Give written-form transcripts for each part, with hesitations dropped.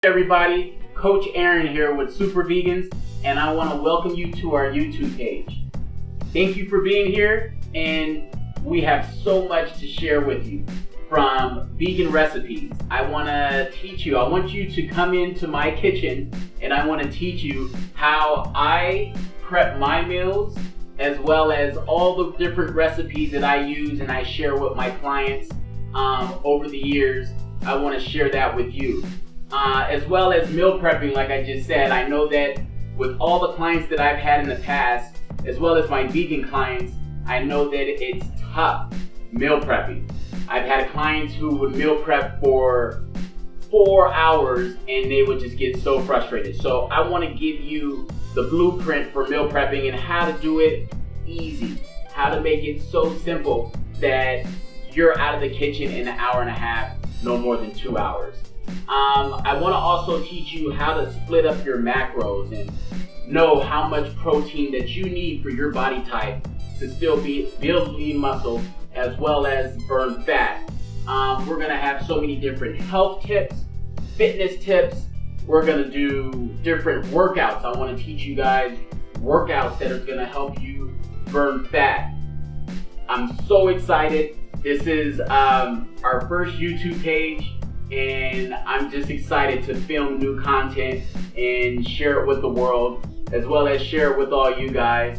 Everybody, Coach Aaron here with Super Vegans, and I want to welcome you to our YouTube page. Thank you for being here, and we have so much to share with you. From vegan recipes, I want to teach you, I want you to come into my kitchen and I want to teach you how I prep my meals, as well as all the different recipes that I use and I share with my clients over the years. I want to share that with you. As well as meal prepping, like I just said. I know that with all the clients that I've had in the past, as well as my vegan clients, I know that it's tough meal prepping. I've had clients who would meal prep for 4 hours and they would just get so frustrated. So I want to give you the blueprint for meal prepping and how to do it easy, how to make it so simple that you're out of the kitchen in an hour and a half, no more than 2 hours. I want to also teach you how to split up your macros and know how much protein that you need for your body type to still build lean muscle as well as burn fat. We're going to have so many different health tips, fitness tips. We're going to do different workouts. I want to teach you guys workouts that are going to help you burn fat. I'm so excited. This is our first YouTube page, and I'm just excited to film new content and share it with the world, as well as share it with all you guys.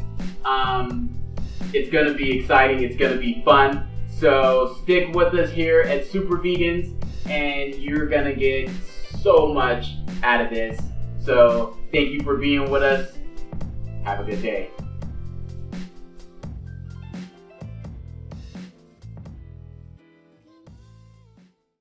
It's gonna be exciting, it's gonna be fun. So stick with us here at Super Vegans and you're gonna get so much out of this. So thank you for being with us. Have a good day.